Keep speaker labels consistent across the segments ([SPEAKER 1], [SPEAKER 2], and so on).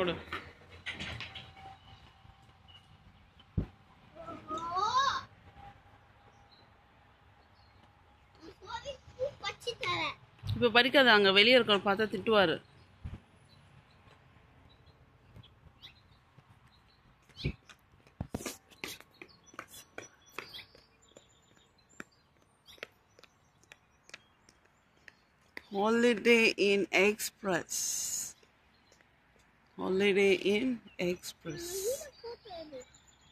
[SPEAKER 1] போடு. இப்போ பறிக்காத, அங்கே வெளியே இருக்கிற பார்த்தா திட்டுவார். Holiday Inn Express. Holiday Inn Express.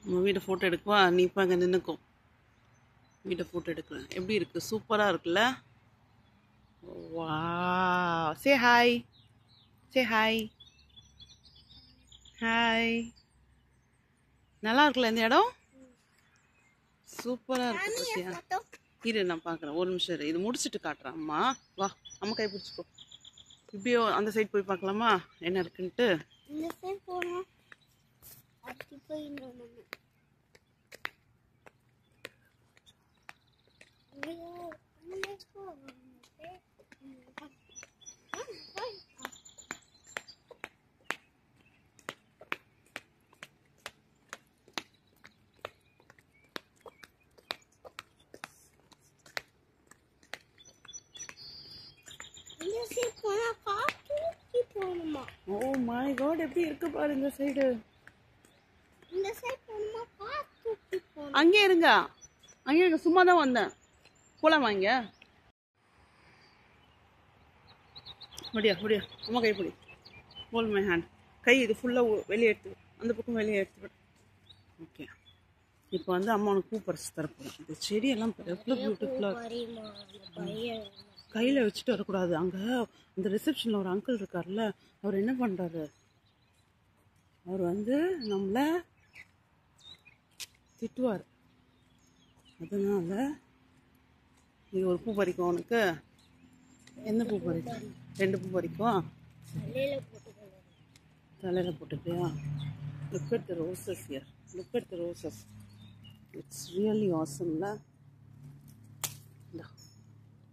[SPEAKER 1] நம்ம வீட்டை ஃபோட்டோ எடுக்குவா, நீ இப்போ அங்கே நின்றுக்கும். வீட்டை ஃபோட்டோ எடுக்கிறேன். எப்படி இருக்குது? சூப்பராக இருக்குல்ல? வா, say hi. Say hi. Hi. நல்லா இருக்குல்ல இந்த இடம்? சூப்பராக இருக்கு பத்தியா? இரு நான் பார்க்குறேன், ஒரு நிமிஷம் இரு. இது முடிச்சுட்டு காட்டுறேன். அம்மா வா, அம்மா கை பிடிச்சிக்கோ. இப்படியோ அந்த சைட் போய் பார்க்கலாமா என்ன இருக்குன்ட்டு? ஓ மை காட், எப்படி இருக்கு பாரு இந்த சைடு. அங்கே இருங்க, அங்கே இருங்க, சும்மா தான் வந்தேன். போலாமா இங்க? முடியா முடியா, அம்மா கை பிடி. Hold my hand. கை இது ஃபுல்லாக வெளியே எடுத்து, அந்த பக்கம் வெளியே எடுத்து. ஓகே, இப்போ வந்து அம்மா உனக்கு பூ பறிச்சு தரப்போம். இந்த செடியெல்லாம் எவ்வளோ பியூட்டிஃபுல்லாக. கையில் வச்சுட்டு வரக்கூடாது. அங்கே அந்த ரிசப்ஷனில் ஒரு அங்கிள் இருக்கார்ல, அவர் என்ன பண்ணுறாரு, அவர் வந்து நம்மளை திட்டுவார். அதனால இது ஒரு பூ பறிக்கும் உனக்கு. என்ன பூ பறிக்கும்? 2 பூ பறிக்கும். தலையில் போட்டுப்பியா? Look at the roses here. Look at the roses. It's really awesome, la.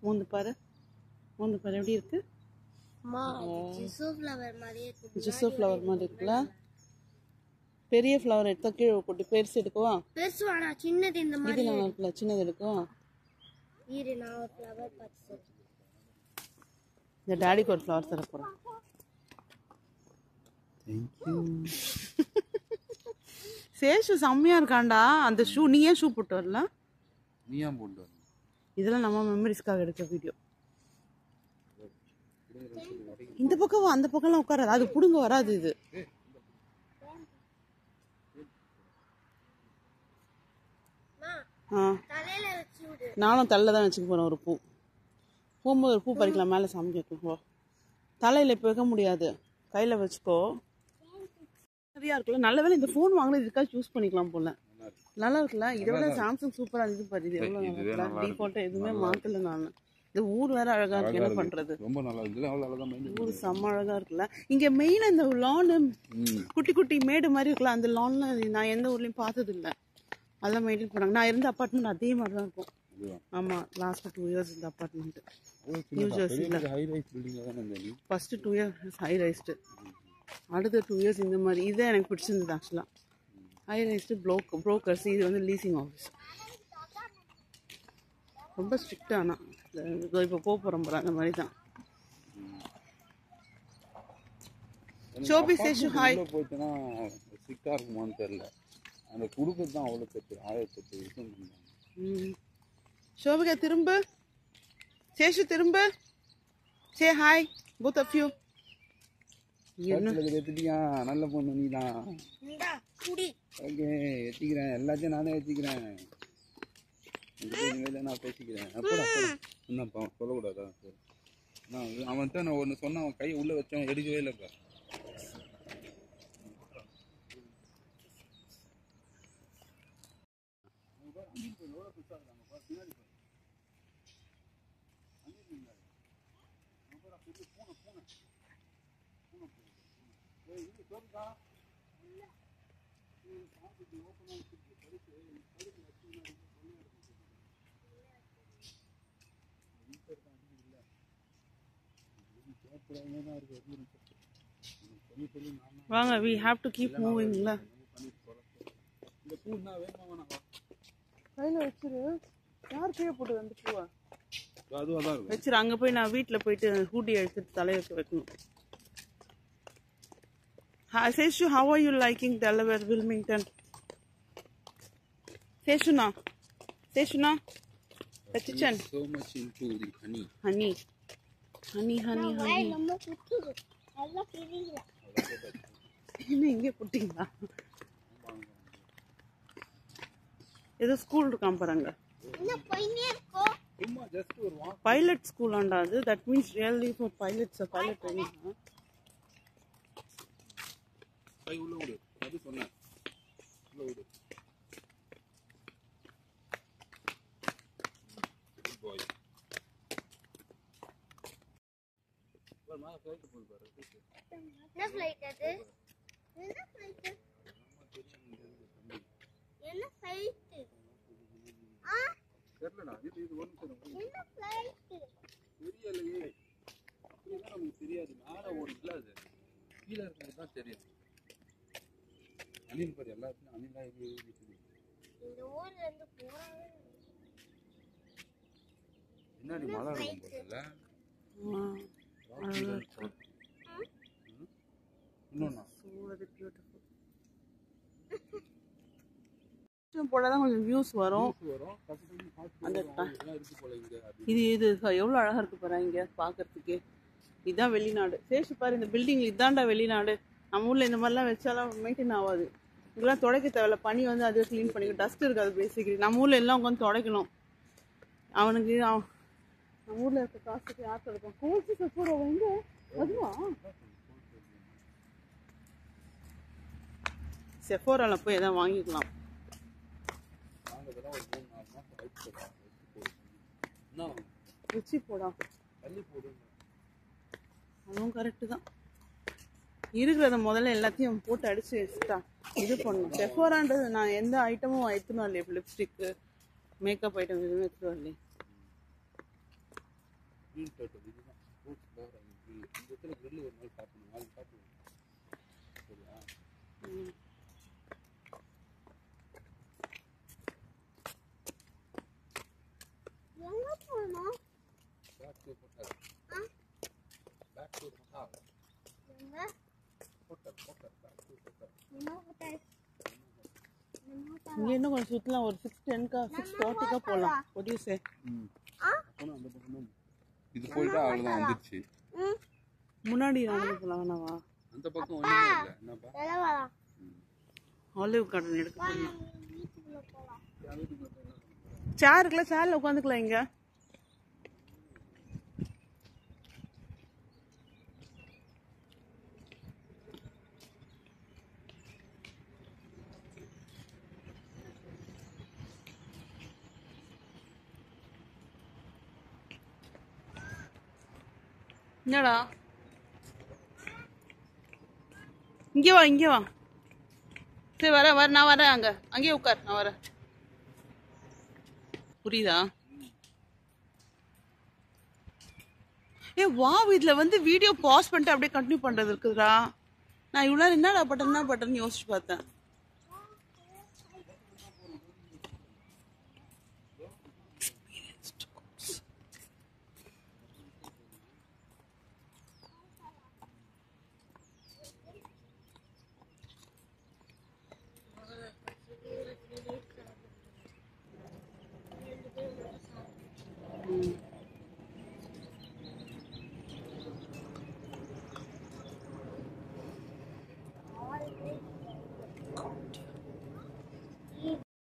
[SPEAKER 1] மூந்து பாரு, மூந்து பாரு எப்படி இருக்கு? ஜிசோ ஃப்ளவர் மாதிரி இருக்குல்ல? பெரிய ஃப்ளவர் எடுத்தா கீழே போட்டு பெருசு எடுக்குவா? பெருசு வேணாம், சின்னது இந்த மாதிரி. இது நல்லா இருக்குல்ல, சின்னது எடுக்கும். இந்த டாடிக்கு ஒரு ஃப்ளவர் தர போறேன். சேஷு செம்மையா இருக்காண்டா. அந்த ஷூ நீ ஏன் ஷூ போட்டு வரல?
[SPEAKER 2] நீ ஏன் போட்டு வரல?
[SPEAKER 1] இதெல்லாம் நம்ம மெமரிஸ்க்காக எடுக்க வீடியோ. இந்த பக்கம் அந்த பக்கம்லாம் உட்காராது, அது புடுங்க வராது. இது நானும் தலையில தான் வச்சுக்க போறேன். ஒரு பூ போகும்போது ஒரு பூ பறிக்கலாம், மேலே சாமி வைக்கும். தலையில இப்போ வைக்க முடியாது, கையில வச்சுக்கோ. சரியா இருக்குல்ல? நல்ல வேலை இந்த ஃபோன் வாங்கினது இதுக்காக சூஸ் பண்ணிக்கலாம் போல. நல்லா இருக்குல்ல? இதை விட சாம்சங் சூப்பரா இருந்துச்சு பாரு. இது எவ்வளவு நல்லா இருக்குல்ல? டிஃபால்ட்டா எதுவுமே மாத்தல நான். இந்த ஊர் வேற அழகா இருக்கு, என்ன பண்றது?
[SPEAKER 2] ரொம்ப நல்லா இருக்கு. அவ்வளவு அழகா மைண்ட்.
[SPEAKER 1] ஊர் செம்ம அழகா இருக்குல்ல? இங்க மெயினா இந்த லான் குட்டி குட்டி மேடு மாதிரி இருக்குல்ல, அந்த லான்ல நான் எந்த ஊர்லயும் பார்த்தது இல்லை. அதெல்லாம் மெயின்டைன் பண்ணாங்க. நான் இருந்த அப்பார்ட்மெண்ட் அதே மாதிரி தான் இருக்கும். ஆமா, லாஸ்ட் 2 இயர்ஸ் இந்த அப்பார்ட்மெண்ட் நியூ ஜெர்சில
[SPEAKER 2] ஹை ரைஸ் பில்டிங் தான் இருந்தது.
[SPEAKER 1] ஃபர்ஸ்ட் 2 இயர்ஸ் ஹை ரைஸ்டு, அடுத்த 2 இயர்ஸ் இந்த மாதிரி. இதுதான் எனக்கு பிடிச்சிருந்தது ஆக்சுவலா. High raised brokers. இது வந்து லீசிங் ஆஃபீஸ். ரொம்ப ஸ்ட்ரிக்ட். ஆனால் இப்போ போகிறோம் போகிற அந்த மாதிரி தான். ஷோபி சேஷு ஹாய்.
[SPEAKER 2] போச்சுன்னா ஸ்ட்ரிக்டா இருக்குமான்னு தெரியல. அந்த குடுக்கத்து தான் அவ்வளோ தட்டு 1008 விஷயம் பண்ணுவாங்க.
[SPEAKER 1] ஷோபிகா திரும்ப. சேஷு திரும்ப. Say hi both of you.
[SPEAKER 2] எடுத்துட்டியா? நல்ல பொண்ணு நீ தான். ஓகே, எத்திக்கிறேன். எல்லாத்தையும் நானே எத்திக்கிறேன். நான் பேசிக்கிறேன். என்னப்பா சொல்லக்கூடாதா? அவன்கிட்ட நான் ஒன்று சொன்னேன், அவன் கையை உள்ள வச்சவன் எடுக்கவே இல்லைப்பா.
[SPEAKER 1] வாங்க, we have to keep moving. இல்ல
[SPEAKER 2] இந்த பூன்னா வேகமா
[SPEAKER 1] கையில வச்சிரு. யார் கீழே போட்டு அந்த பூவை
[SPEAKER 2] அதுவா தான் இருக்கும்.
[SPEAKER 1] வச்சிரு. அங்க போய் நான் வீட்டுல போயிட்டு ஹூடி எடுத்துட்டு தலையில வைக்கணும். Seshu, how are you liking Delaware, Wilmington? Seshuna, the kitchen.
[SPEAKER 2] So much into the honey.
[SPEAKER 1] Honey. என்ன இங்கே போட்டீங்களா? ஏதோ ஸ்கூல் இருக்காம பாருங்க. பைலட் ஸ்கூல் ஆண்டா அது. That means really for pilots, pilot training.
[SPEAKER 2] கை உள்ள விடு, அது சொன்னேன். உள்ள விடு. Good boy. ஒரு மாதிரி ஃளைட் போய் பாரு.
[SPEAKER 3] என்ன ஃளைட் அது? என்ன ஃளைட்? என்ன ஃளைட்?
[SPEAKER 2] தெரியலடா, இது ஒண்ணு சொல்லுங்க.
[SPEAKER 3] என்ன ஃளைட்?
[SPEAKER 2] தெரியலையே. அப்படினா நமக்கு தெரியாது. மேல ஒரு இல்ல அது. கீழ இருக்கிறது தான் தெரியும். அனில் பாரு, எல்லாத்தையும் அனிலா இது
[SPEAKER 3] இந்த ஊர்ல இருந்து போறாங்க.
[SPEAKER 2] என்னடி மழை வரும் போல. இன்னொன்னா
[SPEAKER 1] போலதான் கொஞ்சம் வியூஸ் வரும். அந்த இது எவ்வளவு அழகா இருக்கு பாரு இங்க பாக்குறதுக்கு. இதுதான் வெளிநாடு. சேஷு பாரு, இந்த பில்டிங் இதான்டா வெளிநாடு. நம்ம ஊர்ல இந்த மாதிரிலாம் வச்சாலாம் மெயின்டைன் ஆகாது. இதெல்லாம் துடைக்க தேவையில்ல. பனி வந்து அதை க்ளீன் பண்ணிக்கணும். டஸ்ட் இருக்காது பேசிக்கலி. நம்ம ஊர்ல எல்லாம் உட்காந்து துடைக்கணும். அவனுக்கு நம்ம ஊர்ல இருக்க காசுக்கு யார் துடைக்கும்? கோச்சு சப்போர்ட் எங்க அதுவா? செஃபோரால போய் எதாவது வாங்கிக்கலாம். ருச்சி போடா, அதுவும் கரெக்டு தான். இருக்கிறத முதல்ல எல்லாத்தையும் போட்டு அடிச்சு வச்சுட்டா இது பண்ணணும். செஃபோரான்றது நான் எந்த ஐட்டமும் எடுத்துன்னு வரலையே. லிப்ஸ்டிக்கு, மேக்கப் ஐட்டம் எதுவுமே எடுத்துட்டு வரலையே.
[SPEAKER 3] எங்க போறோம்?
[SPEAKER 1] இங்க இன்னும் கொஞ்சம் சுத்தலாம். ஒரு 6:10 6:40 போகலாம். What do you say?
[SPEAKER 2] இது போயிட்டா அவ்வளவுதான் வந்துருச்சு.
[SPEAKER 1] முன்னாடி நடந்து போலாம் வேணாவா?
[SPEAKER 2] அந்த பக்கம் ஒண்ணுமே இல்ல. என்னப்பா
[SPEAKER 1] ஆலிவ் கார்டன் எடுக்க போறோம். சேர் இருக்குல்ல, சேர்ல உட்காந்துக்கலாம். இங்க என்னடா? இங்கே வா, இங்கே வா. சரி வர நான் வரேன். அங்கேயே உட்கார், நான் வரேன். புரியுதா? வா, இதுல வந்து வீடியோ பாஸ் பண்ணிட்டு அப்படியே கண்டினியூ பண்றது இருக்குதுடா. நான் இவ்வளோ என்ன பட்டன் யோசிச்சு பார்த்தேன்.